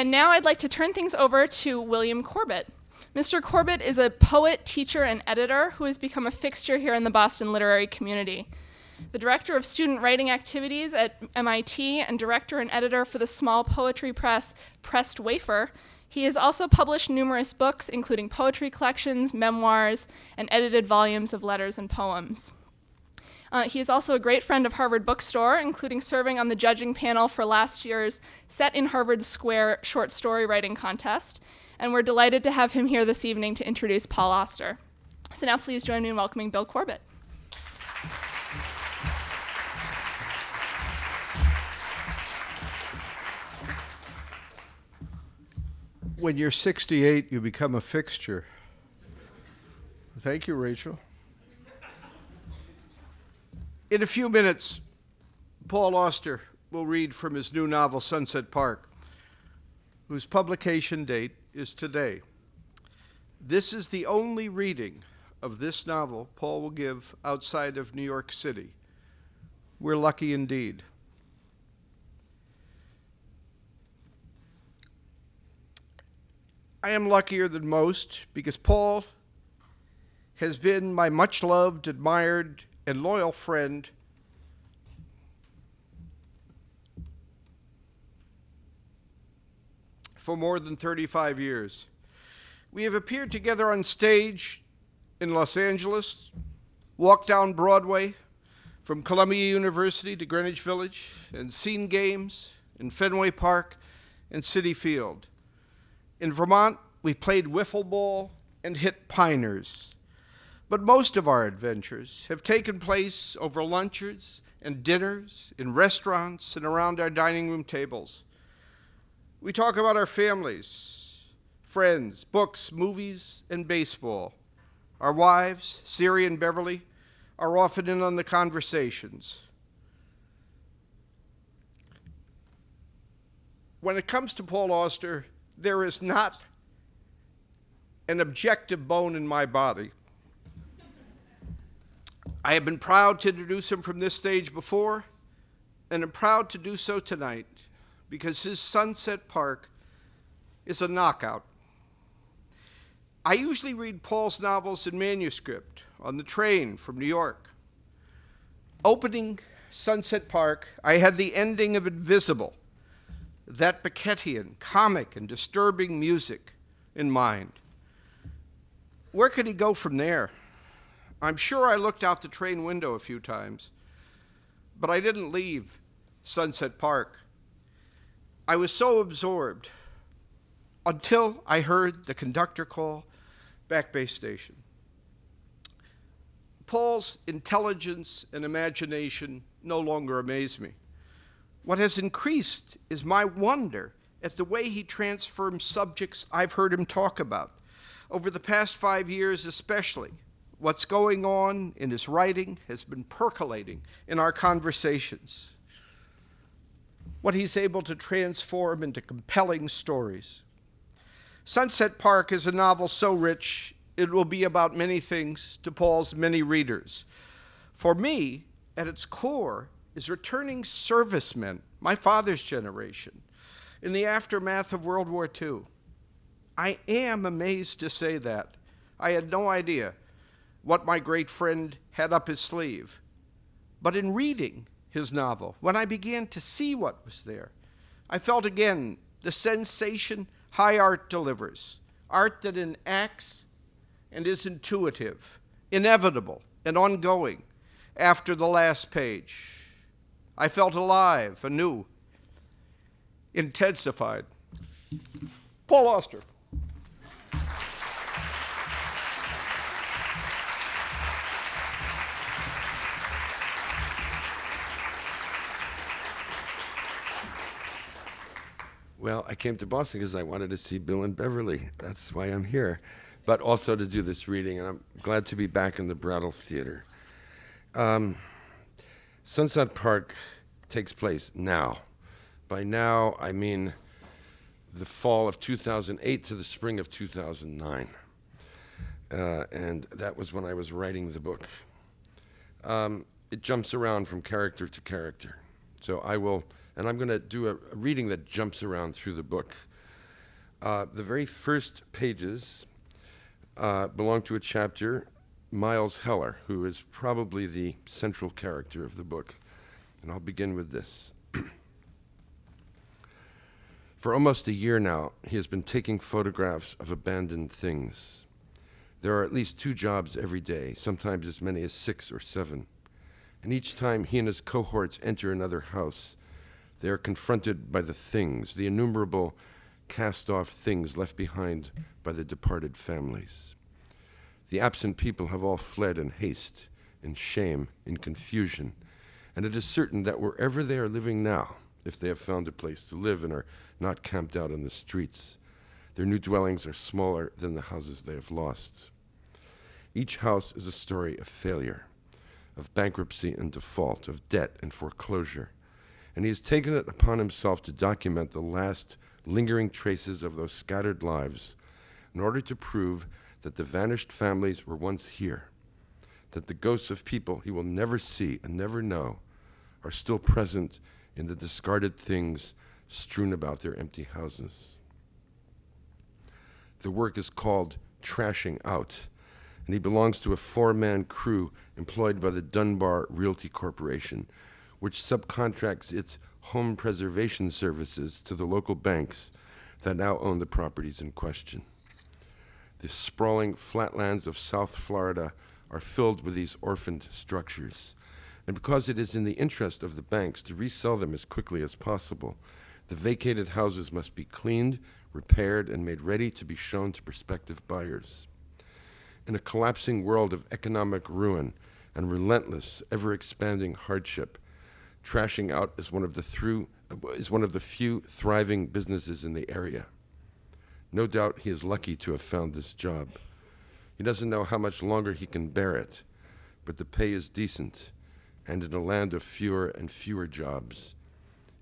And now I'd like to turn things over to William Corbett. Mr. Corbett is a poet, teacher, and editor who has become a fixture here in the Boston literary community. The director of student writing activities at MIT and director and editor for the small poetry press Pressed Wafer, he has also published numerous books, including poetry collections, memoirs, and edited volumes of letters and poems. He is also a great friend of Harvard Bookstore, including serving on the judging panel for last year's Set in Harvard Square short story writing contest. And we're delighted to have him here this evening to introduce Paul Auster. So now please join me in welcoming Bill Corbett. When you're 68, you become a fixture. Thank you, Rachel. In a few minutes, Paul Auster will read from his new novel, Sunset Park, whose publication date is today. This is the only reading of this novel Paul will give outside of New York City. We're lucky indeed. I am luckier than most because Paul has been my much-loved, admired, and loyal friend for more than 35 years. We have appeared together on stage in Los Angeles, walked down Broadway from Columbia University to Greenwich Village, and seen games in Fenway Park and Citi Field. In Vermont, we played wiffle ball and hit piners. But most of our adventures have taken place over lunches and dinners, in restaurants, and around our dining room tables. We talk about our families, friends, books, movies, and baseball. Our wives, Siri and Beverly, are often in on the conversations. When it comes to Paul Auster, there is not an objective bone in my body. I have been proud to introduce him from this stage before, and am proud to do so tonight, because his Sunset Park is a knockout. I usually read Paul's novels in manuscript on the train from New York. Opening Sunset Park, I had the ending of Invisible, that Beckettian, comic, and disturbing music in mind. Where could he go from there? I'm sure I looked out the train window a few times, but I didn't leave Sunset Park. I was so absorbed until I heard the conductor call Back Bay Station. Paul's intelligence and imagination no longer amaze me. What has increased is my wonder at the way he transforms subjects I've heard him talk about. Over the past 5 years especially, what's going on in his writing has been percolating in our conversations. What he's able to transform into compelling stories. Sunset Park is a novel so rich, it will be about many things to Paul's many readers. For me, at its core, is returning servicemen, my father's generation, in the aftermath of World War II. I am amazed to say that. I had no idea what my great friend had up his sleeve. But in reading his novel, when I began to see what was there, I felt again the sensation high art delivers, art that enacts and is intuitive, inevitable, and ongoing after the last page. I felt alive, anew, intensified. Paul Auster. Well, I came to Boston because I wanted to see Bill and Beverly. That's why I'm here. But also to do this reading, and I'm glad to be back in the Brattle Theater. Sunset Park takes place now. By now, I mean the fall of 2008 to the spring of 2009. And that was when I was writing the book. It jumps around from character to character. So I'm going to do a reading that jumps around through the book. The very first pages belong to a chapter, Miles Heller, who is probably the central character of the book. And I'll begin with this. For almost a year now, he has been taking photographs of abandoned things. There are at least 2 jobs every day, sometimes as many as 6 or 7. And each time he and his cohorts enter another house, they are confronted by the things, the innumerable cast-off things left behind by the departed families. The absent people have all fled in haste, in shame, in confusion, and it is certain that wherever they are living now, if they have found a place to live and are not camped out on the streets, their new dwellings are smaller than the houses they have lost. Each house is a story of failure, of bankruptcy and default, of debt and foreclosure, and he has taken it upon himself to document the last lingering traces of those scattered lives in order to prove that the vanished families were once here, that the ghosts of people he will never see and never know are still present in the discarded things strewn about their empty houses. The work is called Trashing Out, and he belongs to a 4-man crew employed by the Dunbar Realty Corporation, which subcontracts its home preservation services to the local banks that now own the properties in question. The sprawling flatlands of South Florida are filled with these orphaned structures, and because it is in the interest of the banks to resell them as quickly as possible, the vacated houses must be cleaned, repaired, and made ready to be shown to prospective buyers. In a collapsing world of economic ruin and relentless, ever-expanding hardship, Trashing Out is one of the few thriving businesses in the area. No doubt he is lucky to have found this job. He doesn't know how much longer he can bear it, but the pay is decent, and in a land of fewer and fewer jobs,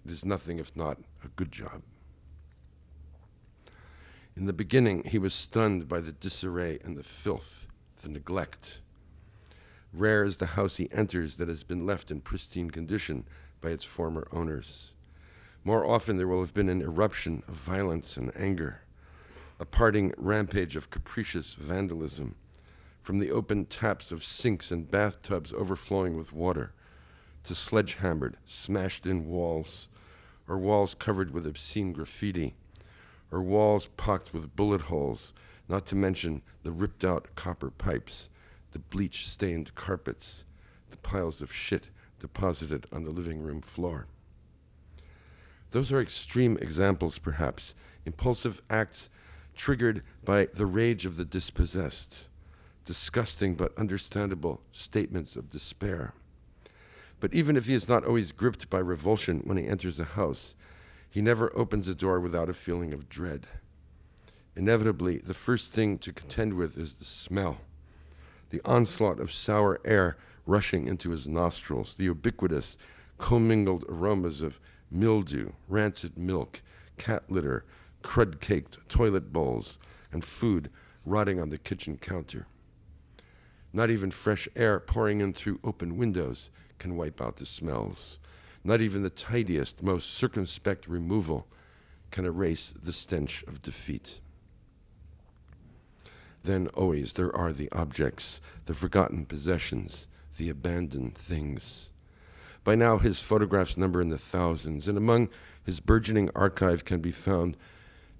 it is nothing if not a good job. In the beginning, he was stunned by the disarray and the filth, the neglect. Rare is the house he enters that has been left in pristine condition by its former owners. More often, there will have been an eruption of violence and anger, a parting rampage of capricious vandalism, from the open taps of sinks and bathtubs overflowing with water, to sledgehammered, smashed-in walls, or walls covered with obscene graffiti, or walls pocked with bullet holes, not to mention the ripped-out copper pipes, the bleach-stained carpets, the piles of shit deposited on the living room floor. Those are extreme examples, perhaps, impulsive acts triggered by the rage of the dispossessed, disgusting but understandable statements of despair. But even if he is not always gripped by revulsion when he enters a house, he never opens a door without a feeling of dread. Inevitably, the first thing to contend with is the smell, the onslaught of sour air rushing into his nostrils, the ubiquitous, commingled aromas of mildew, rancid milk, cat litter, crud-caked toilet bowls, and food rotting on the kitchen counter. Not even fresh air pouring in through open windows can wipe out the smells. Not even the tidiest, most circumspect removal can erase the stench of defeat. Then always there are the objects, the forgotten possessions, the abandoned things. By now his photographs number in the thousands, and among his burgeoning archive can be found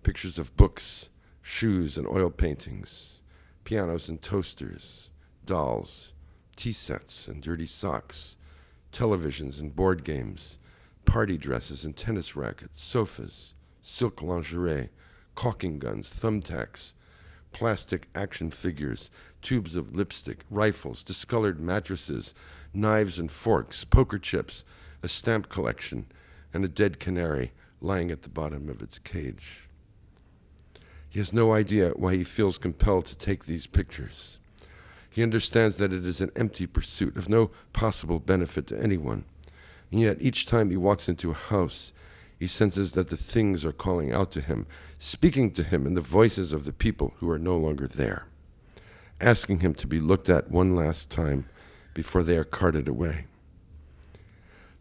pictures of books, shoes and oil paintings, pianos and toasters, dolls, tea sets and dirty socks, televisions and board games, party dresses and tennis rackets, sofas, silk lingerie, caulking guns, thumbtacks, plastic action figures, tubes of lipstick, rifles, discolored mattresses, knives and forks, poker chips, a stamp collection, and a dead canary lying at the bottom of its cage. He has no idea why he feels compelled to take these pictures. He understands that it is an empty pursuit of no possible benefit to anyone, and yet each time he walks into a house, he senses that the things are calling out to him, speaking to him in the voices of the people who are no longer there, asking him to be looked at one last time before they are carted away.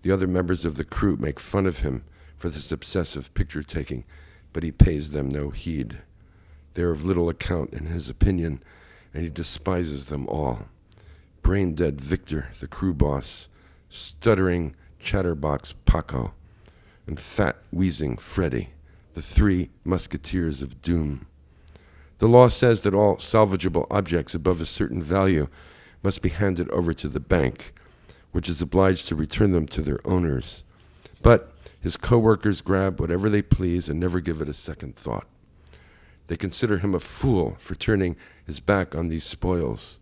The other members of the crew make fun of him for this obsessive picture-taking, but he pays them no heed. They are of little account in his opinion, and he despises them all. Brain-dead Victor, the crew boss, stuttering chatterbox Paco, and fat, wheezing Freddy, the three musketeers of doom. The law says that all salvageable objects above a certain value must be handed over to the bank, which is obliged to return them to their owners. But his co-workers grab whatever they please and never give it a second thought. They consider him a fool for turning his back on these spoils,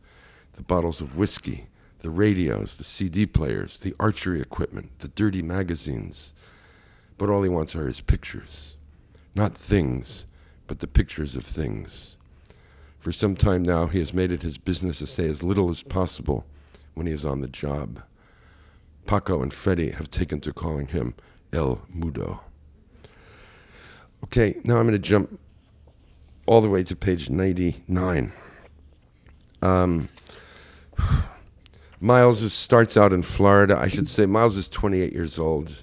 the bottles of whiskey, the radios, the CD players, the archery equipment, the dirty magazines. But all he wants are his pictures. Not things, but the pictures of things. For some time now, he has made it his business to say as little as possible when he is on the job. Paco and Freddy have taken to calling him El Mudo. Okay, now I'm going to jump all the way to page 99. Miles starts out in Florida. I should say Miles is 28 years old.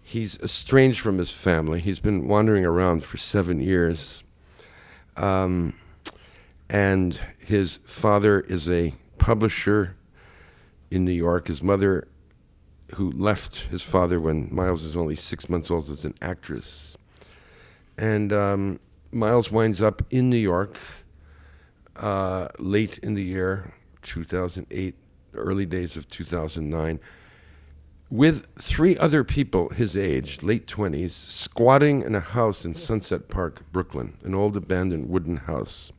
He's estranged from his family. He's been wandering around for 7 years. And his father is a publisher in New York. His mother, who left his father when Miles was only 6 months old, is an actress. And Miles winds up in New York late in the year 2008, early days of 2009, with 3 other people his age, late 20s, squatting in a house in Sunset Park, Brooklyn, an old abandoned wooden house.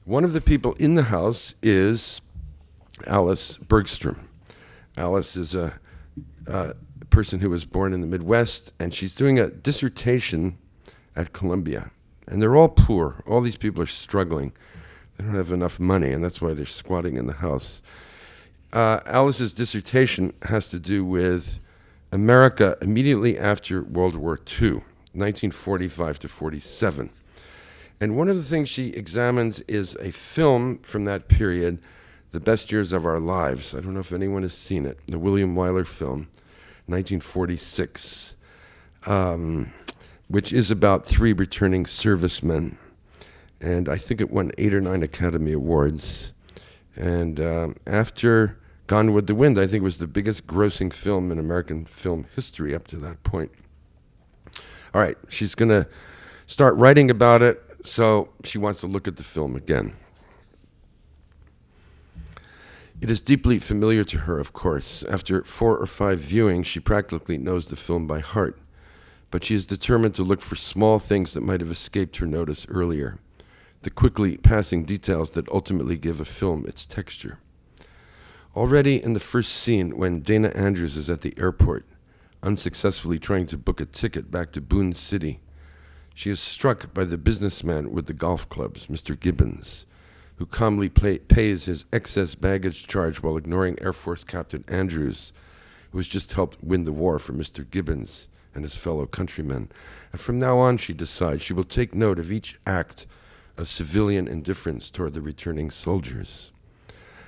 One of the people in the house is Alice Bergstrom. Alice is a person who was born in the Midwest, and she's doing a dissertation at Columbia. And they're all poor. All these people are struggling. They don't have enough money, and that's why they're squatting in the house. Alice's dissertation has to do with America immediately after World War II, 1945 to 47. And one of the things she examines is a film from that period, The Best Years of Our Lives. I don't know if anyone has seen it, the William Wyler film, 1946, which is about 3 returning servicemen. And I think it won 8 or 9 Academy Awards. And after Gone with the Wind, I think it was the biggest grossing film in American film history up to that point. All right, she's going to start writing about it, so she wants to look at the film again. It is deeply familiar to her, of course. After 4 or 5 viewings, she practically knows the film by heart. But she is determined to look for small things that might have escaped her notice earlier, the quickly passing details that ultimately give a film its texture. Already in the first scene, when Dana Andrews is at the airport, unsuccessfully trying to book a ticket back to Boone City, she is struck by the businessman with the golf clubs, Mr. Gibbons, who calmly pays his excess baggage charge while ignoring Air Force Captain Andrews, who has just helped win the war for Mr. Gibbons and his fellow countrymen. And from now on, she decides she will take note of each act of civilian indifference toward the returning soldiers.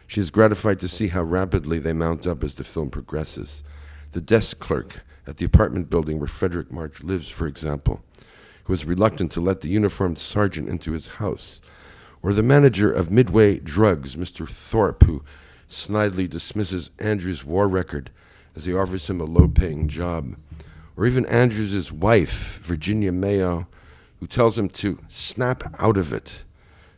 She is gratified to see how rapidly they mount up as the film progresses. The desk clerk at the apartment building where Frederick March lives, for example, who is reluctant to let the uniformed sergeant into his house, or the manager of Midway Drugs, Mr. Thorpe, who snidely dismisses Andrews' war record as he offers him a low-paying job, or even Andrews' wife, Virginia Mayo, who tells him to snap out of it,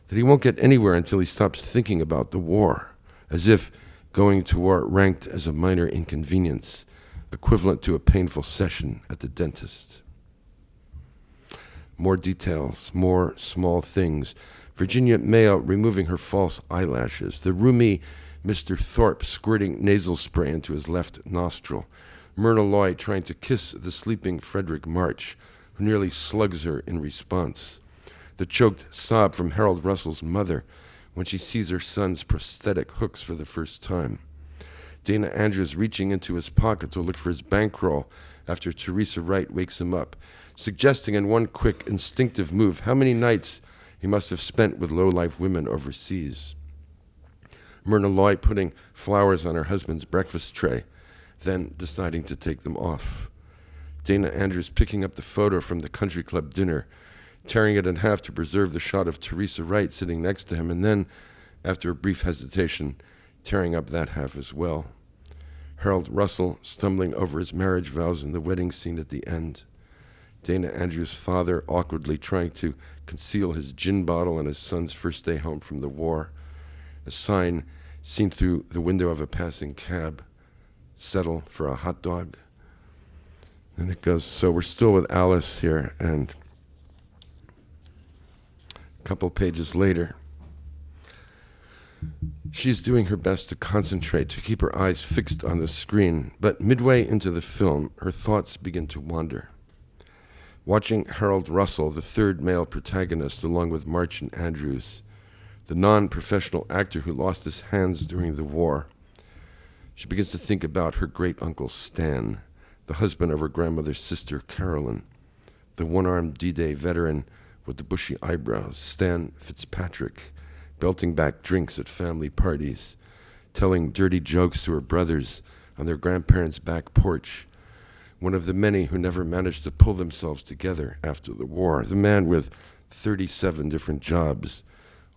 that he won't get anywhere until he stops thinking about the war, as if going to war ranked as a minor inconvenience, equivalent to a painful session at the dentist. More details, more small things. Virginia Mayo removing her false eyelashes, the roomy Mr. Thorpe squirting nasal spray into his left nostril, Myrna Loy trying to kiss the sleeping Frederick March, who nearly slugs her in response, the choked sob from Harold Russell's mother when she sees her son's prosthetic hooks for the first time, Dana Andrews reaching into his pocket to look for his bankroll after Teresa Wright wakes him up, suggesting in one quick, instinctive move how many nights he must have spent with low-life women overseas. Myrna Loy putting flowers on her husband's breakfast tray, then deciding to take them off. Dana Andrews picking up the photo from the country club dinner, tearing it in half to preserve the shot of Teresa Wright sitting next to him, and then, after a brief hesitation, tearing up that half as well. Harold Russell stumbling over his marriage vows in the wedding scene at the end. Dana Andrews' father awkwardly trying to conceal his gin bottle on his son's first day home from the war. A sign seen through the window of a passing cab. Settle for a hot dog. And it goes, so we're still with Alice here, and a couple pages later, she's doing her best to concentrate, to keep her eyes fixed on the screen, but midway into the film, her thoughts begin to wander. Watching Harold Russell, the third male protagonist, along with Marchant Andrews, the non-professional actor who lost his hands during the war, she begins to think about her great-uncle Stan, the husband of her grandmother's sister Carolyn, the one-armed D-Day veteran with the bushy eyebrows, Stan Fitzpatrick, belting back drinks at family parties, telling dirty jokes to her brothers on their grandparents' back porch, one of the many who never managed to pull themselves together after the war, the man with 37 different jobs,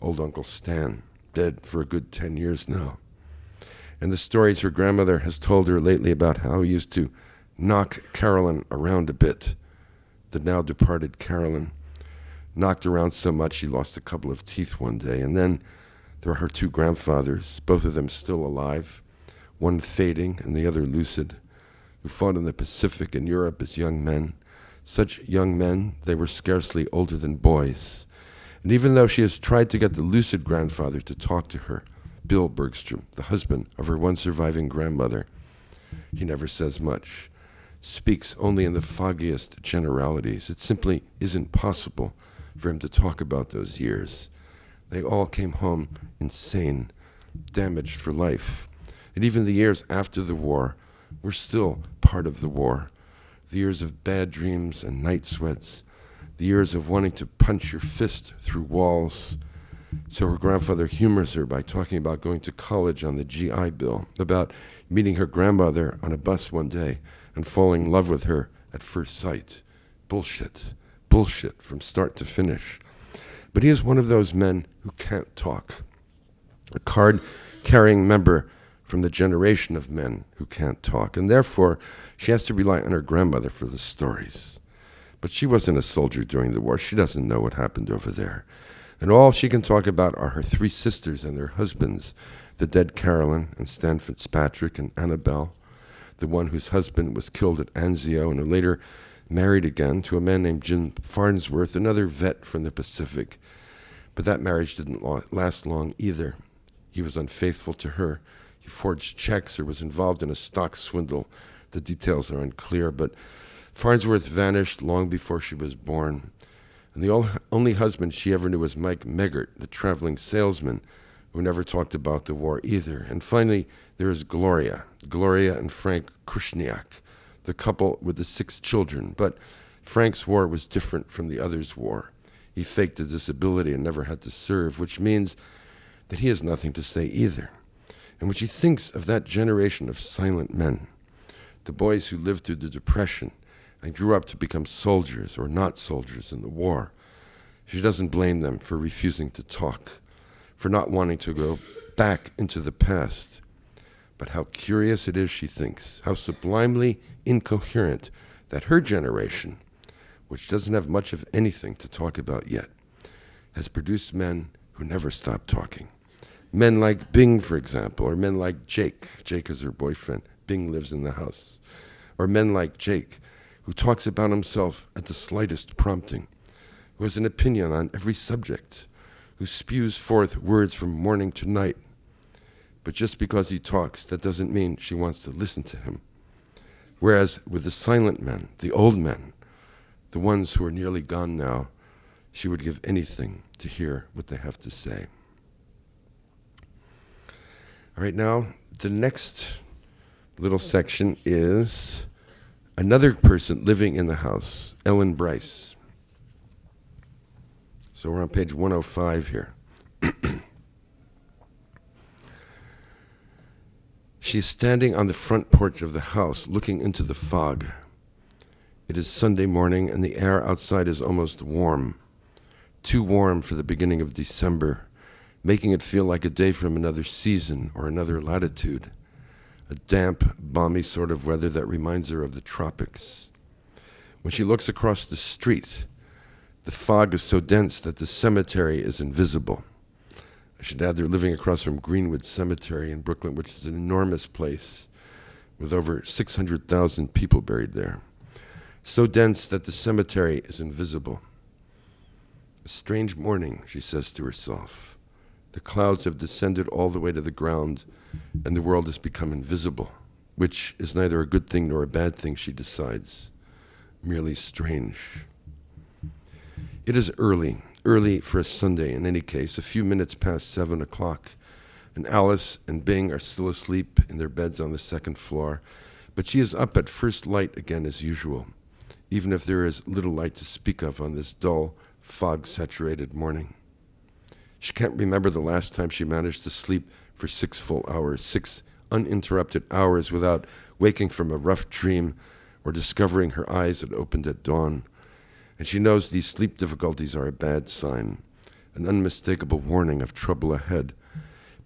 old Uncle Stan, dead for a good 10 years now. And the stories her grandmother has told her lately about how he used to knock Carolyn around a bit, the now departed Carolyn, knocked around so much she lost a couple of teeth one day. And then there are her two grandfathers, both of them still alive, one fading and the other lucid, who fought in the Pacific and Europe as young men. Such young men, they were scarcely older than boys. And even though she has tried to get the lucid grandfather to talk to her, Bill Bergstrom, the husband of her one surviving grandmother, he never says much, speaks only in the foggiest generalities. It simply isn't possible for him to talk about those years. They all came home insane, damaged for life. And even the years after the war were still part of the war. The years of bad dreams and night sweats, the years of wanting to punch your fist through walls. So her grandfather humors her by talking about going to college on the GI Bill, about meeting her grandmother on a bus one day and falling in love with her at first sight. Bullshit. Bullshit from start to finish. But he is one of those men who can't talk. A card-carrying member from the generation of men who can't talk. And therefore, she has to rely on her grandmother for the stories. But she wasn't a soldier during the war. She doesn't know what happened over there. And all she can talk about are her three sisters and their husbands, the dead Carolyn and Stan Fitzpatrick and Annabelle, the one whose husband was killed at Anzio and who later married again to a man named Jim Farnsworth, another vet from the Pacific. But that marriage didn't last long either. He was unfaithful to her. He forged checks or was involved in a stock swindle. The details are unclear, but Farnsworth vanished long before she was born. And the only husband she ever knew was Mike Meggert, the traveling salesman, who never talked about the war either. And finally, there is Gloria and Frank Krusniak, the couple with the 6 children. But Frank's war was different from the others' war. He faked a disability and never had to serve, which means that he has nothing to say either. And when she thinks of that generation of silent men, the boys who lived through the Depression and grew up to become soldiers or not soldiers in the war, she doesn't blame them for refusing to talk, for not wanting to go back into the past. But how curious it is, she thinks, how sublimely incoherent that her generation, which doesn't have much of anything to talk about yet, has produced men who never stop talking. Men like Bing, for example, or men like Jake. Jake is her boyfriend. Bing lives in the house. Or men like Jake, who talks about himself at the slightest prompting, who has an opinion on every subject, who spews forth words from morning to night. But just because he talks, that doesn't mean she wants to listen to him. Whereas with the silent men, the old men, the ones who are nearly gone now, she would give anything to hear what they have to say. All right, now the next little section is another person living in the house, Ellen Bryce. So we're on page 105 here. She is standing on the front porch of the house, looking into the fog. It is Sunday morning, and the air outside is almost warm. Too warm for the beginning of December, making it feel like a day from another season or another latitude. A damp, balmy sort of weather that reminds her of the tropics. When she looks across the street, the fog is so dense that the cemetery is invisible. I should add they're living across from Greenwood Cemetery in Brooklyn, which is an enormous place with over 600,000 people buried there. So dense that the cemetery is invisible. A strange morning, she says to herself. The clouds have descended all the way to the ground, and the world has become invisible, which is neither a good thing nor a bad thing, she decides, merely strange. It is early for a Sunday in any case, a few minutes past 7 o'clock, and Alice and Bing are still asleep in their beds on the second floor, but she is up at first light again as usual, even if there is little light to speak of on this dull, fog-saturated morning. She can't remember the last time she managed to sleep for 6 full hours, 6 uninterrupted hours without waking from a rough dream or discovering her eyes had opened at dawn. And she knows these sleep difficulties are a bad sign, an unmistakable warning of trouble ahead.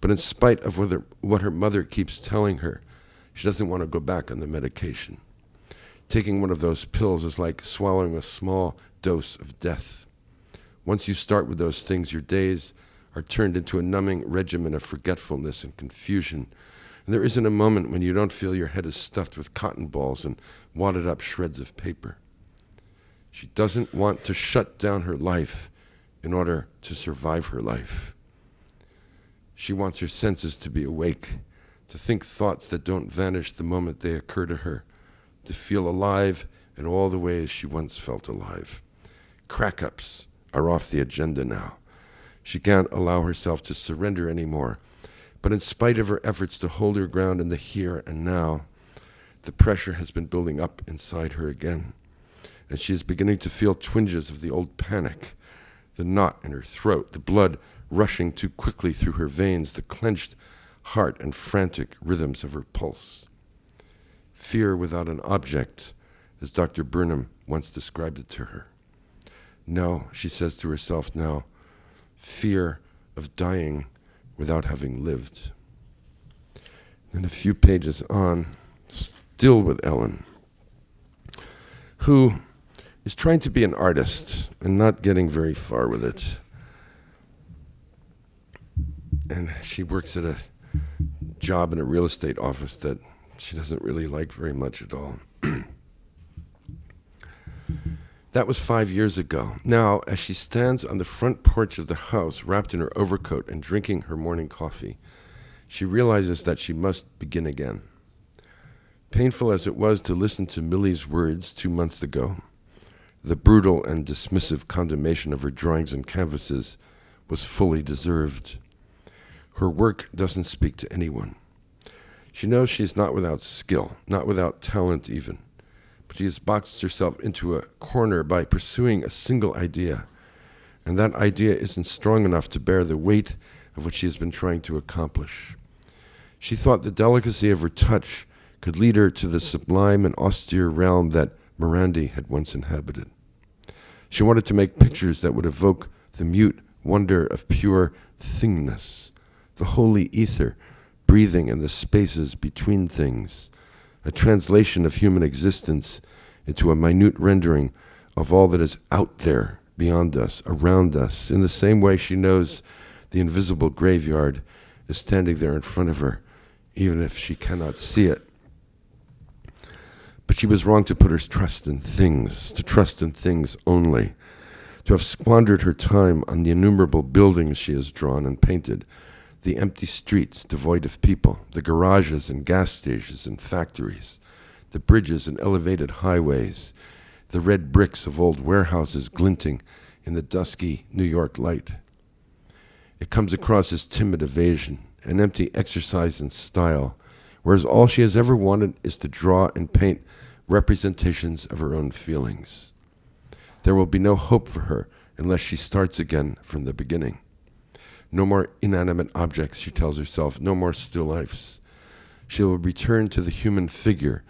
But in spite of what her mother keeps telling her, she doesn't want to go back on the medication. Taking one of those pills is like swallowing a small dose of death. Once you start with those things, your days are turned into a numbing regimen of forgetfulness and confusion. And there isn't a moment when you don't feel your head is stuffed with cotton balls and wadded up shreds of paper. She doesn't want to shut down her life in order to survive her life. She wants her senses to be awake, to think thoughts that don't vanish the moment they occur to her, to feel alive in all the ways she once felt alive. Crack-ups are off the agenda now. She can't allow herself to surrender anymore. But in spite of her efforts to hold her ground in the here and now, the pressure has been building up inside her again. And she is beginning to feel twinges of the old panic, the knot in her throat, the blood rushing too quickly through her veins, the clenched heart and frantic rhythms of her pulse. Fear without an object, as Dr. Burnham once described it to her. No, she says to herself now, fear of dying without having lived. Then a few pages on, still with Ellen, who is trying to be an artist and not getting very far with it. And she works at a job in a real estate office that she doesn't really like very much at all. That was 5 years ago. Now, as she stands on the front porch of the house, wrapped in her overcoat and drinking her morning coffee, she realizes that she must begin again. Painful as it was to listen to Millie's words 2 months ago, the brutal and dismissive condemnation of her drawings and canvases was fully deserved. Her work doesn't speak to anyone. She knows she is not without skill, not without talent even, but she has boxed herself into a corner by pursuing a single idea, and that idea isn't strong enough to bear the weight of what she has been trying to accomplish. She thought the delicacy of her touch could lead her to the sublime and austere realm that Morandi had once inhabited. She wanted to make pictures that would evoke the mute wonder of pure thingness, the holy ether breathing in the spaces between things, a translation of human existence into a minute rendering of all that is out there, beyond us, around us, in the same way she knows the invisible graveyard is standing there in front of her, even if she cannot see it. But she was wrong to put her trust in things, to trust in things only, to have squandered her time on the innumerable buildings she has drawn and painted, the empty streets devoid of people, the garages and gas stations and factories, the bridges and elevated highways, the red bricks of old warehouses glinting in the dusky New York light. It comes across as timid evasion, an empty exercise in style, whereas all she has ever wanted is to draw and paint representations of her own feelings. There will be no hope for her unless she starts again from the beginning. No more inanimate objects, she tells herself, no more still lifes. She will return to the human figure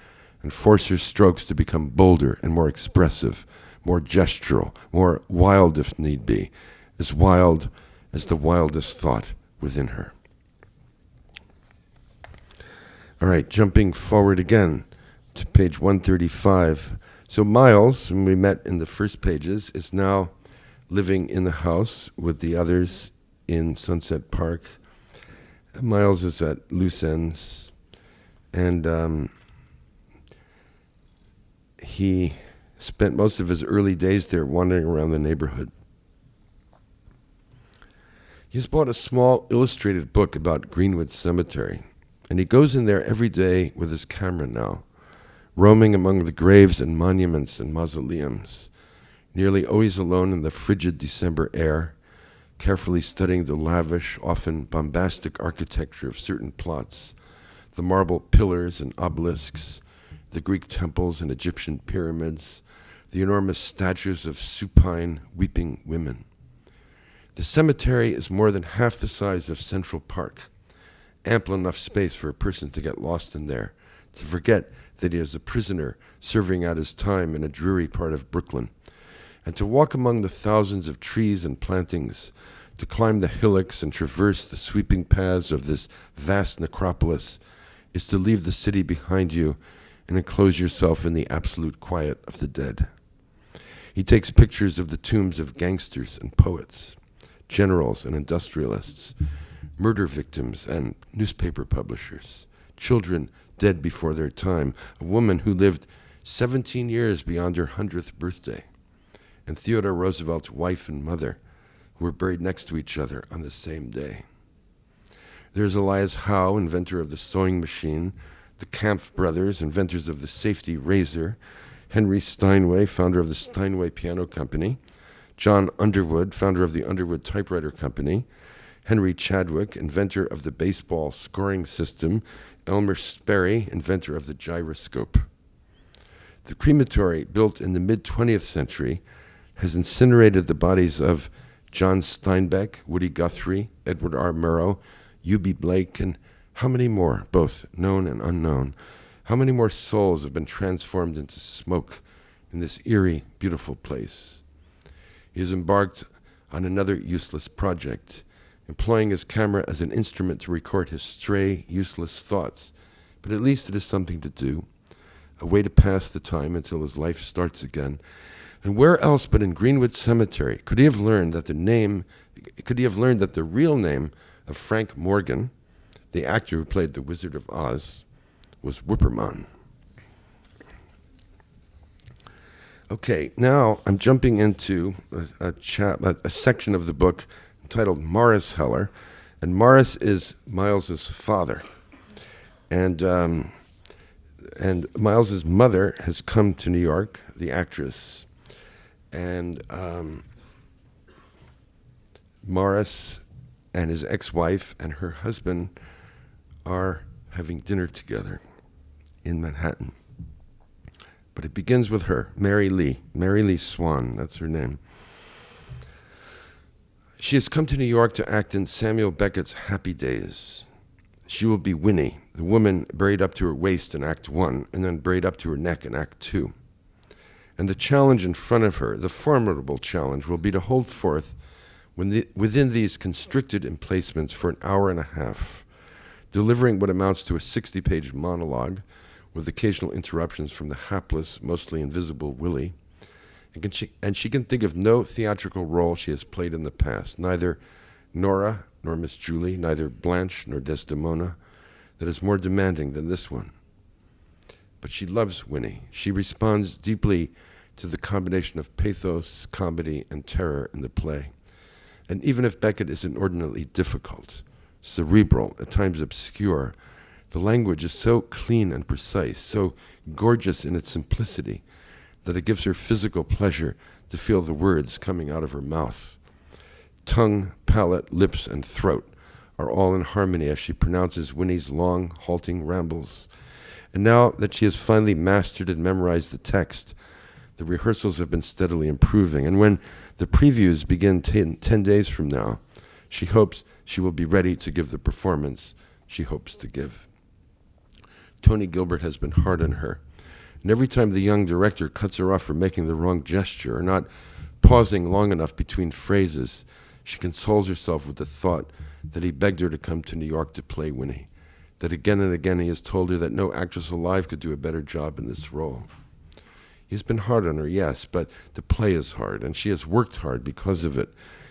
and force her strokes to become bolder and more expressive, more gestural, more wild if need be, as wild as the wildest thought within her. All right, jumping forward again to page 135. So Miles, whom we met in the first pages, is now living in the house with the others in Sunset Park. Miles is at loose ends, and he spent most of his early days there wandering around the neighborhood. He's bought a small illustrated book about Greenwood Cemetery, and he goes in there every day with his camera now, roaming among the graves and monuments and mausoleums, nearly always alone in the frigid December air, carefully studying the lavish, often bombastic architecture of certain plots, the marble pillars and obelisks, the Greek temples and Egyptian pyramids, the enormous statues of supine, weeping women. The cemetery is more than half the size of Central Park, ample enough space for a person to get lost in there, to forget that he is a prisoner serving out his time in a dreary part of Brooklyn, and to walk among the thousands of trees and plantings, to climb the hillocks and traverse the sweeping paths of this vast necropolis, is to leave the city behind you and enclose yourself in the absolute quiet of the dead. He takes pictures of the tombs of gangsters and poets, generals and industrialists, murder victims and newspaper publishers, children dead before their time, a woman who lived 17 years beyond her 100th birthday, and Theodore Roosevelt's wife and mother, who were buried next to each other on the same day. There's Elias Howe, inventor of the sewing machine, the Kampf brothers, inventors of the safety razor, Henry Steinway, founder of the Steinway Piano Company, John Underwood, founder of the Underwood Typewriter Company, Henry Chadwick, inventor of the baseball scoring system, Elmer Sperry, inventor of the gyroscope. The crematory, built in the mid-20th century, has incinerated the bodies of John Steinbeck, Woody Guthrie, Edward R. Murrow, U.B. Blake, and how many more, both known and unknown? How many more souls have been transformed into smoke in this eerie, beautiful place? He has embarked on another useless project, employing his camera as an instrument to record his stray, useless thoughts. But at least it is something to do, a way to pass the time until his life starts again. And where else but in Greenwood Cemetery could he have learned that the real name of Frank Morgan, the actor who played the Wizard of Oz, was Whipperman. Okay, now I'm jumping into a section of the book entitled Morris Heller, and Morris is Miles's father, and Miles's mother has come to New York, the actress, and Morris and his ex-wife and her husband are having dinner together in Manhattan. But it begins with her, Mary Lee Swan, that's her name. She has come to New York to act in Samuel Beckett's Happy Days. She will be Winnie, the woman buried up to her waist in Act 1 and then buried up to her neck in Act 2. And the challenge in front of her, the formidable challenge, will be to hold forth within these constricted emplacements for an hour and a half, delivering what amounts to a 60-page monologue with occasional interruptions from the hapless, mostly invisible Willie. And she can think of no theatrical role she has played in the past, neither Nora nor Miss Julie, neither Blanche nor Desdemona, that is more demanding than this one. But she loves Winnie. She responds deeply to the combination of pathos, comedy, and terror in the play. And even if Beckett is inordinately difficult, cerebral, at times obscure, the language is so clean and precise, so gorgeous in its simplicity, that it gives her physical pleasure to feel the words coming out of her mouth. Tongue, palate, lips, and throat are all in harmony as she pronounces Winnie's long, halting rambles. And now that she has finally mastered and memorized the text, the rehearsals have been steadily improving. And when the previews begin 10 days from now, she hopes she will be ready to give the performance she hopes to give. Tony Gilbert has been hard on her. And every time the young director cuts her off for making the wrong gesture or not pausing long enough between phrases, she consoles herself with the thought that he begged her to come to New York to play Winnie, that again and again he has told her that no actress alive could do a better job in this role. He's been hard on her, yes, but the play is hard, and she has worked hard because of it,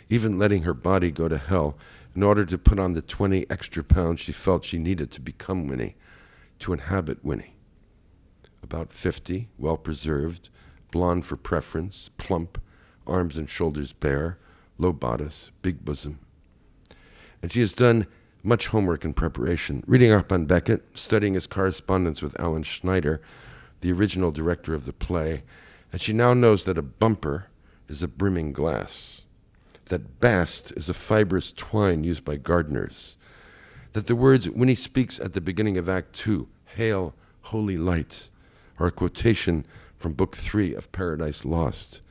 even letting her body go to hell in order to put on the 20 extra pounds she felt she needed to become Winnie, to inhabit Winnie. About 50, well-preserved, blonde for preference, plump, arms and shoulders bare, low bodice, big bosom. And she has done much homework and preparation, reading up on Beckett, studying his correspondence with Alan Schneider, the original director of the play, and she now knows that a bumper is a brimming glass, that bast is a fibrous twine used by gardeners, that the words Winnie speaks at the beginning of Act 2, "Hail, holy light," are a quotation from Book 3 of Paradise Lost,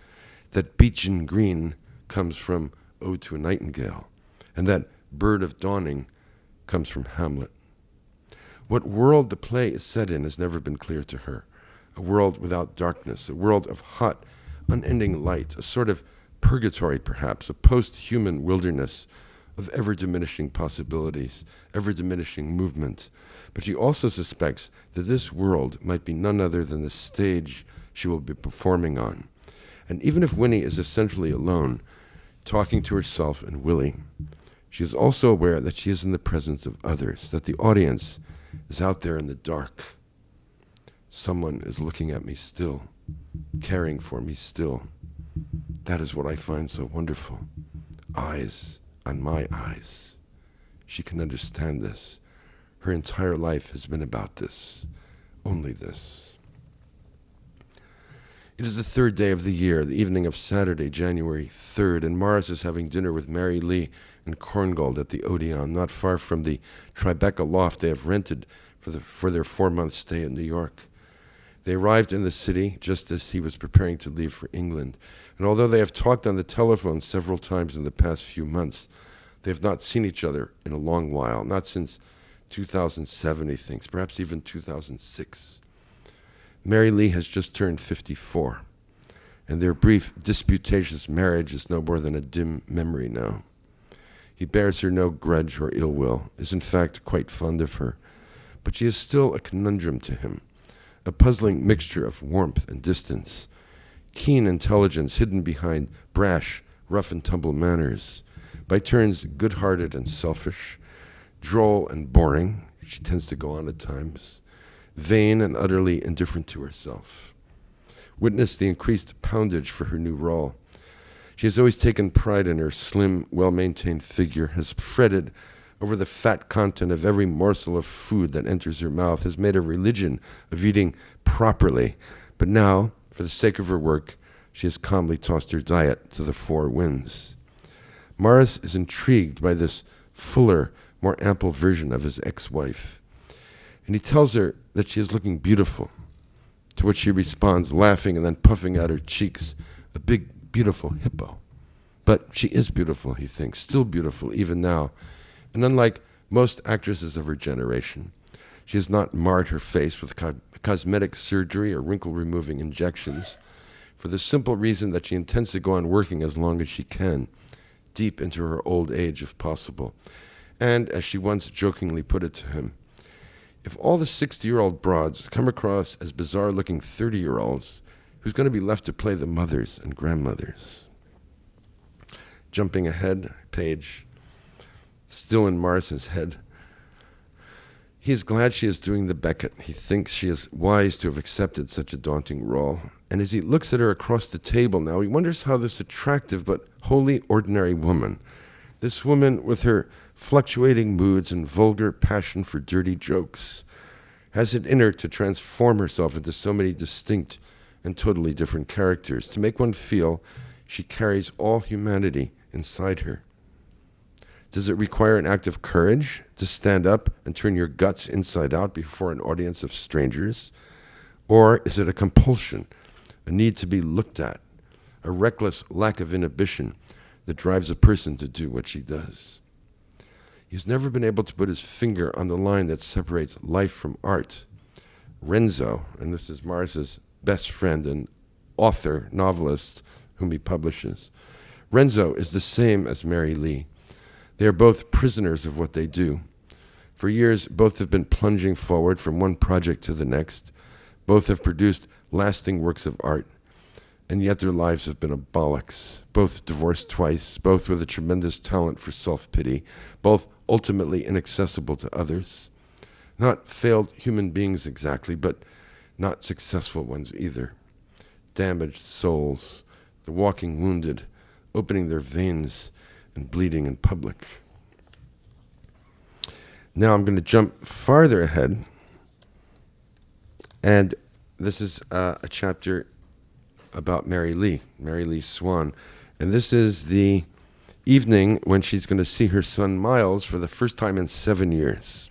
that beechen green comes from Ode to a Nightingale, and that bird of dawning comes from Hamlet. What world the play is set in has never been clear to her. A world without darkness, a world of hot, unending light, a sort of purgatory perhaps, a post-human wilderness of ever-diminishing possibilities, ever-diminishing movement. But she also suspects that this world might be none other than the stage she will be performing on. And even if Winnie is essentially alone, talking to herself and Willie, she is also aware that she is in the presence of others, that the audience is out there in the dark. Someone is looking at me still, caring for me still. That is what I find so wonderful. Eyes on my eyes. She can understand this. Her entire life has been about this, only this. It is the third day of the year, the evening of Saturday, January 3rd, and Morris is having dinner with Mary Lee and Korngold at the Odeon, not far from the Tribeca loft they have rented for their 4-month stay in New York. They arrived in the city just as he was preparing to leave for England, and although they have talked on the telephone several times in the past few months, they have not seen each other in a long while, not since 2007, he thinks, perhaps even 2006. Mary Lee has just turned 54, and their brief disputatious marriage is no more than a dim memory now. He bears her no grudge or ill will, is in fact quite fond of her, but she is still a conundrum to him, a puzzling mixture of warmth and distance, keen intelligence hidden behind brash, rough-and-tumble manners, by turns good-hearted and selfish, droll and boring, she tends to go on at times, vain and utterly indifferent to herself. Witness the increased poundage for her new role. She has always taken pride in her slim, well-maintained figure, has fretted over the fat content of every morsel of food that enters her mouth, has made a religion of eating properly. But now, for the sake of her work, she has calmly tossed her diet to the four winds. Morris is intrigued by this fuller, more ample version of his ex-wife, and he tells her that she is looking beautiful, to which she responds, laughing and then puffing out her cheeks, a big, beautiful hippo. But she is beautiful, he thinks, still beautiful even now, and unlike most actresses of her generation, she has not marred her face with cosmetic surgery or wrinkle-removing injections, for the simple reason that she intends to go on working as long as she can, deep into her old age if possible. And, as she once jokingly put it to him, if all the 60-year-old broads come across as bizarre-looking 30-year-olds, who's going to be left to play the mothers and grandmothers? Jumping ahead, page, still in Morrison's head. He is glad she is doing the Beckett. He thinks she is wise to have accepted such a daunting role. And as he looks at her across the table now, he wonders how this attractive but wholly ordinary woman, this woman with her fluctuating moods and vulgar passion for dirty jokes, has it in her to transform herself into so many distinct and totally different characters, to make one feel she carries all humanity inside her. Does it require an act of courage to stand up and turn your guts inside out before an audience of strangers? Or is it a compulsion, a need to be looked at, a reckless lack of inhibition that drives a person to do what she does? He's never been able to put his finger on the line that separates life from art, Renzo, and this is Mars's best friend and author, novelist, whom he publishes. Renzo is the same as Mary Lee. They are both prisoners of what they do. For years, both have been plunging forward from one project to the next. Both have produced lasting works of art, and yet their lives have been a bollocks. Both divorced twice, both with a tremendous talent for self-pity, both ultimately inaccessible to others. Not failed human beings exactly, but not successful ones either. Damaged souls, the walking wounded, opening their veins and bleeding in public. Now I'm going to jump farther ahead, and this is a chapter about Mary Lee Swan. And this is the evening when she's going to see her son Miles for the first time in 7 years.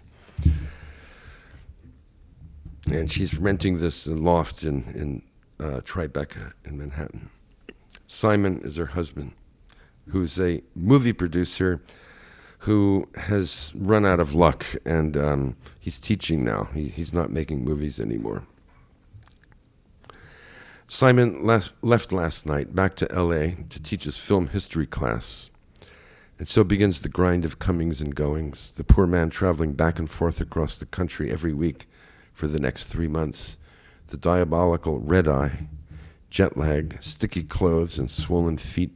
And she's renting this loft in Tribeca in Manhattan. Simon is her husband, who's a movie producer who has run out of luck, and he's teaching now. He's not making movies anymore. Simon left last night back to L.A. to teach his film history class. And so begins the grind of comings and goings, the poor man traveling back and forth across the country every week for the next 3 months, the diabolical red eye, jet lag, sticky clothes and swollen feet,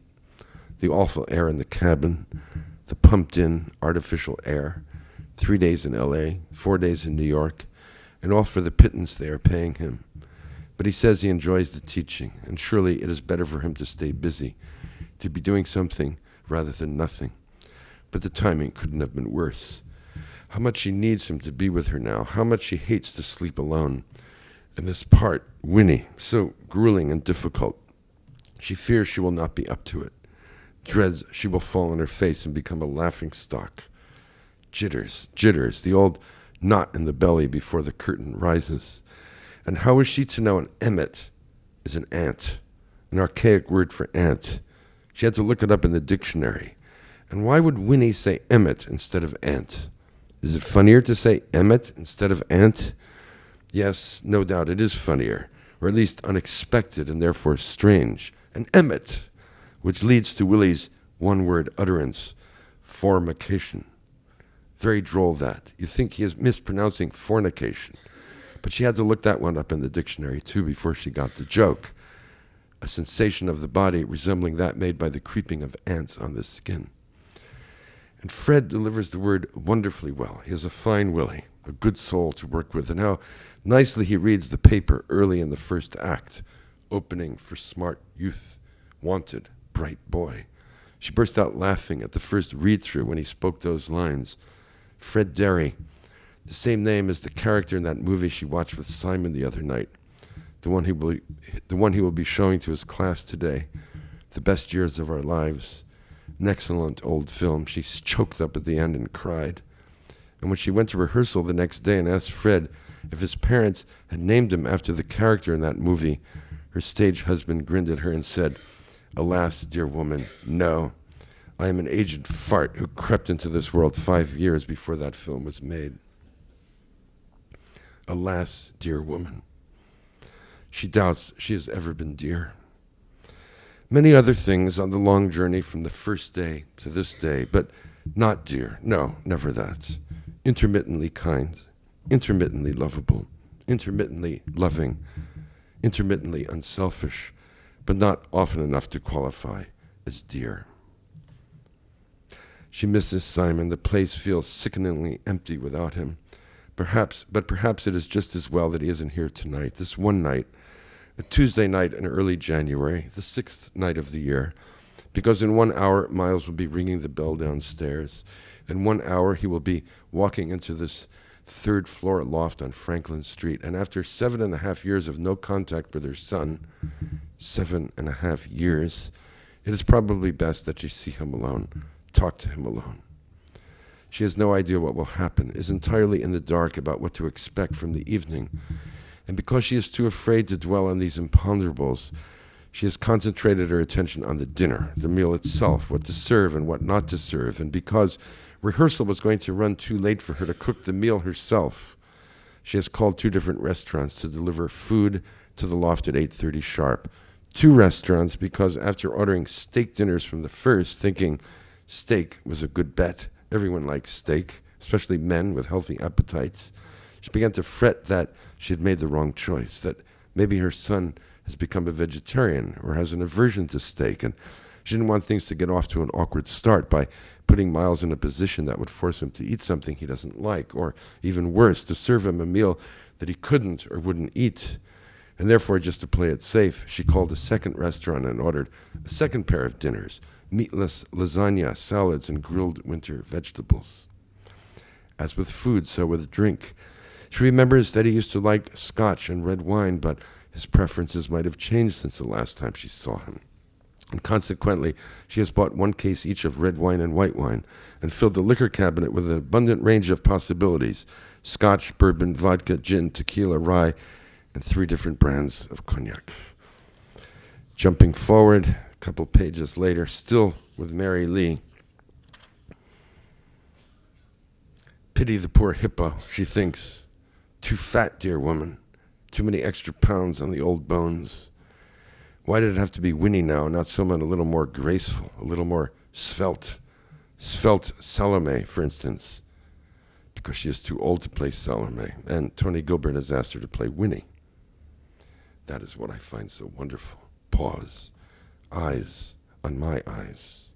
the awful air in the cabin, the pumped-in artificial air, 3 days in L.A., 4 days in New York, and all for the pittance they are paying him. But he says he enjoys the teaching, and surely it is better for him to stay busy, to be doing something rather than nothing. But the timing couldn't have been worse. How much she needs him to be with her now, how much she hates to sleep alone. And this part, Winnie, so grueling and difficult. She fears she will not be up to it, dreads she will fall on her face and become a laughing stock. Jitters, the old knot in the belly before the curtain rises. And how is she to know an emmet is an ant, an archaic word for ant? She had to look it up in the dictionary. And why would Winnie say emmet instead of ant? Is it funnier to say emmet instead of ant? Yes, no doubt it is funnier, or at least unexpected and therefore strange. An emmet, which leads to Willie's one-word utterance, formication. Very droll that. You think he is mispronouncing fornication. But she had to look that one up in the dictionary, too, before she got the joke. A sensation of the body resembling that made by the creeping of ants on the skin. And Fred delivers the word wonderfully well. He has a fine Willie, a good soul to work with, and how nicely he reads the paper early in the first act, opening for smart youth, wanted, bright boy. She burst out laughing at the first read-through when he spoke those lines. Fred Derry, the same name as the character in that movie she watched with Simon the other night, the one he will be showing to his class today, The Best Years of Our Lives. An excellent old film. She choked up at the end and cried. And when she went to rehearsal the next day and asked Fred if his parents had named him after the character in that movie, her stage husband grinned at her and said, "Alas, dear woman, no. I am an aged fart who crept into this world 5 years before that film was made." Alas, dear woman. She doubts she has ever been dear. Many other things on the long journey from the first day to this day, but not dear. No, never that. Intermittently kind, intermittently lovable, intermittently loving, intermittently unselfish, but not often enough to qualify as dear. She misses Simon. The place feels sickeningly empty without him. Perhaps it is just as well that he isn't here tonight, this one night, a Tuesday night in early January, the 6th night of the year, because in 1 hour Miles will be ringing the bell downstairs. In 1 hour he will be walking into this third-floor loft on Franklin Street, and after 7.5 years of no contact with her son, 7.5 years, it is probably best that she see him alone, talk to him alone. She has no idea what will happen, is entirely in the dark about what to expect from the evening. And because she is too afraid to dwell on these imponderables, she has concentrated her attention on the dinner, the meal itself, what to serve and what not to serve. And because rehearsal was going to run too late for her to cook the meal herself, she has called 2 different restaurants to deliver food to the loft at 8:30 sharp. 2 restaurants because after ordering steak dinners from the first, thinking steak was a good bet, everyone likes steak, especially men with healthy appetites, she began to fret that she had made the wrong choice, that maybe her son has become a vegetarian or has an aversion to steak, and she didn't want things to get off to an awkward start by putting Miles in a position that would force him to eat something he doesn't like, or even worse, to serve him a meal that he couldn't or wouldn't eat. And therefore, just to play it safe, she called a second restaurant and ordered a second pair of dinners, meatless lasagna, salads, and grilled winter vegetables. As with food, so with drink. She remembers that he used to like scotch and red wine, but his preferences might have changed since the last time she saw him. And consequently, she has bought 1 case each of red wine and white wine and filled the liquor cabinet with an abundant range of possibilities: scotch, bourbon, vodka, gin, tequila, rye, and 3 different brands of cognac. Jumping forward, a couple pages later, still with Mary Lee. Pity the poor hippo, she thinks. Too fat, dear woman. Too many extra pounds on the old bones. Why did it have to be Winnie now, not someone a little more graceful, a little more svelte? Svelte Salome, for instance, because she is too old to play Salome, and Tony Gilbert has asked her to play Winnie. That is what I find so wonderful. Pause. Eyes on my eyes.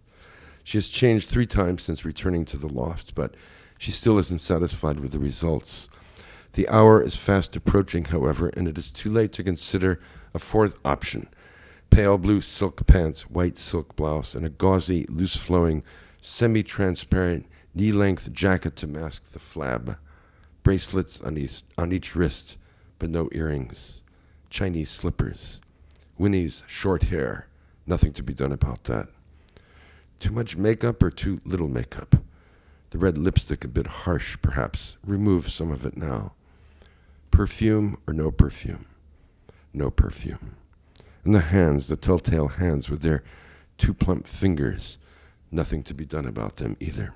She has changed 3 times since returning to the loft, but she still isn't satisfied with the results. The hour is fast approaching, however, and it is too late to consider a 4th option: pale blue silk pants, white silk blouse, and a gauzy, loose-flowing, semi-transparent, knee-length jacket to mask the flab. Bracelets on each wrist, but no earrings. Chinese slippers. Winnie's short hair. Nothing to be done about that. Too much makeup or too little makeup? The red lipstick a bit harsh, perhaps. Remove some of it now. Perfume or no perfume? No perfume. And the hands, the telltale hands with their 2 plump fingers. Nothing to be done about them either.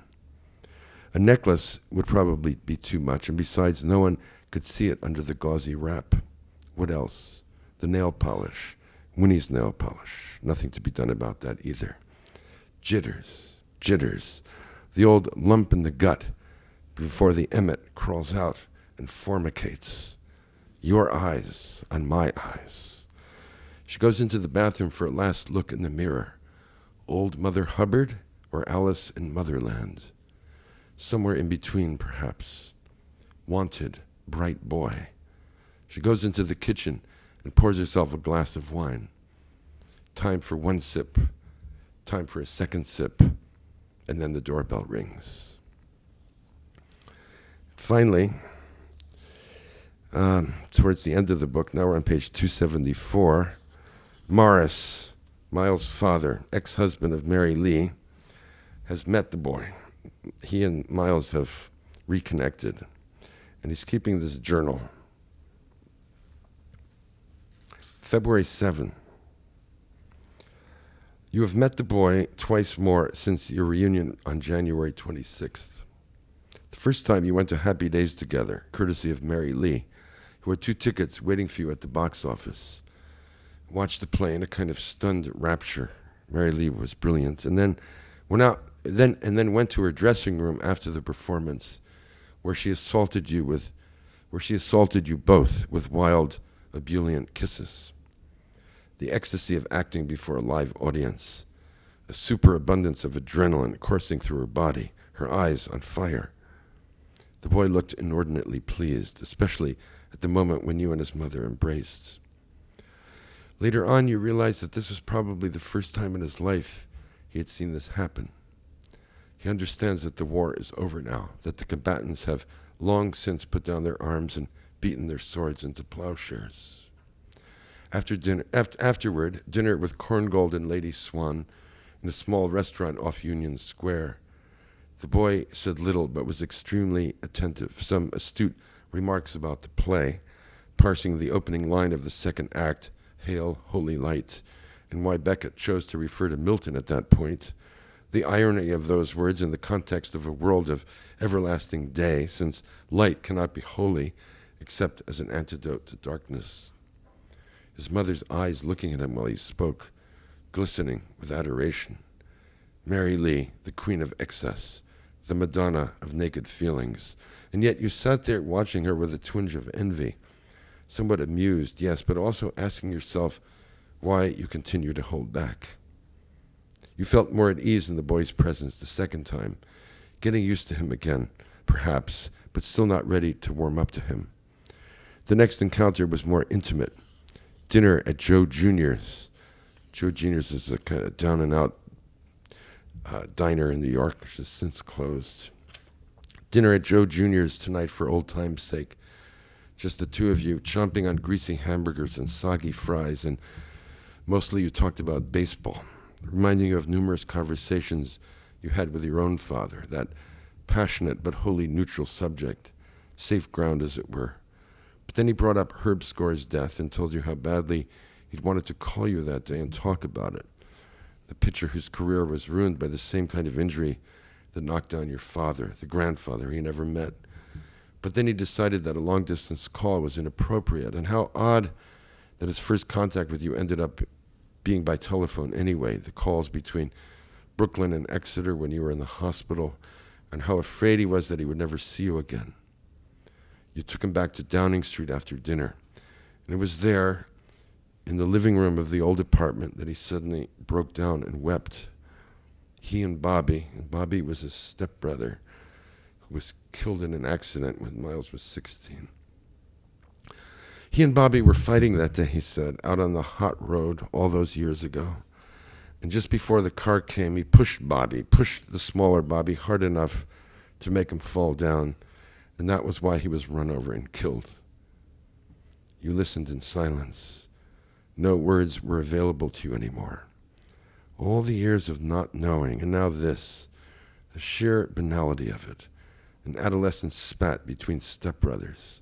A necklace would probably be too much, and besides, no one could see it under the gauzy wrap. What else? The nail polish. Winnie's nail polish. Nothing to be done about that either. Jitters. Jitters. The old lump in the gut before the emmet crawls out and formicates. Your eyes on my eyes. She goes into the bathroom for a last look in the mirror. Old Mother Hubbard or Alice in Motherland? Somewhere in between, perhaps. Wanted, bright boy. She goes into the kitchen and pours herself a glass of wine. Time for 1 sip. Time for a 2nd sip. And then the doorbell rings. Finally, towards the end of the book, now we're on page 274, Morris, Miles' father, ex-husband of Mary Lee, has met the boy. He and Miles have reconnected, and he's keeping this journal. February 7. You have met the boy twice more since your reunion on January 26th. The first time you went to Happy Days together, courtesy of Mary Lee, who had 2 tickets waiting for you at the box office. Watched the play in a kind of stunned rapture. Mary Lee was brilliant. And then went to her dressing room after the performance, where she assaulted you both with wild, ebullient kisses. The ecstasy of acting before a live audience, a superabundance of adrenaline coursing through her body, her eyes on fire. The boy looked inordinately pleased, especially at the moment when you and his mother embraced. Later on, you realized that this was probably the first time in his life he had seen this happen. He understands that the war is over now, that the combatants have long since put down their arms and beaten their swords into plowshares. Afterward, dinner with Korngold and Lady Swan in a small restaurant off Union Square. The boy said little, but was extremely attentive. Some astute remarks about the play, parsing the opening line of the 2nd act, Hail, Holy Light, and why Beckett chose to refer to Milton at that point. The irony of those words in the context of a world of everlasting day, since light cannot be holy except as an antidote to darkness. His mother's eyes looking at him while he spoke, glistening with adoration. Mary Lee, the queen of excess, the Madonna of naked feelings. And yet you sat there watching her with a twinge of envy, somewhat amused, yes, but also asking yourself why you continue to hold back. You felt more at ease in the boy's presence the second time, getting used to him again, perhaps, but still not ready to warm up to him. The next encounter was more intimate. Dinner at Joe Jr.'s. Joe Jr.'s is a kind of down-and-out diner in New York, which has since closed. Dinner at Joe Jr.'s tonight for old time's sake. Just the two of you, chomping on greasy hamburgers and soggy fries, and mostly you talked about baseball, reminding you of numerous conversations you had with your own father, that passionate but wholly neutral subject, safe ground as it were. But then he brought up Herb Score's death and told you how badly he'd wanted to call you that day and talk about it. The pitcher whose career was ruined by the same kind of injury that knocked down your father, the grandfather he never met. But then he decided that a long-distance call was inappropriate, and how odd that his first contact with you ended up being by telephone anyway, the calls between Brooklyn and Exeter when you were in the hospital, and how afraid he was that he would never see you again. You took him back to Downing Street after dinner, and it was there, in the living room of the old apartment, that he suddenly broke down and wept. He and Bobby was his stepbrother, who was killed in an accident when Miles was 16. He and Bobby were fighting that day, he said, out on the hot road all those years ago. And just before the car came, he pushed the smaller Bobby hard enough to make him fall down, and that was why he was run over and killed. You listened in silence. No words were available to you anymore. All the years of not knowing, and now this, the sheer banality of it, an adolescent spat between stepbrothers,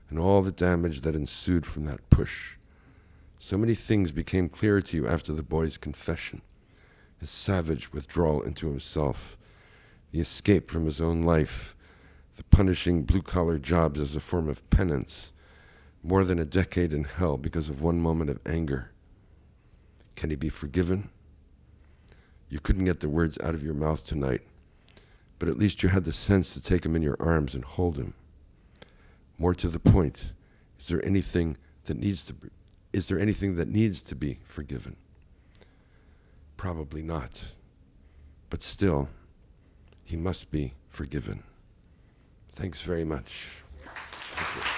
and all the damage that ensued from that push. So many things became clearer to you after the boy's confession, his savage withdrawal into himself, the escape from his own life, the punishing blue-collar jobs as a form of penance, more than a decade in hell because of one moment of anger. Can he be forgiven? You couldn't get the words out of your mouth tonight, but at least you had the sense to take him in your arms and hold him. More to the point, is there anything that needs to be forgiven? Probably not. But still, he must be forgiven. Thanks very much. Thank you.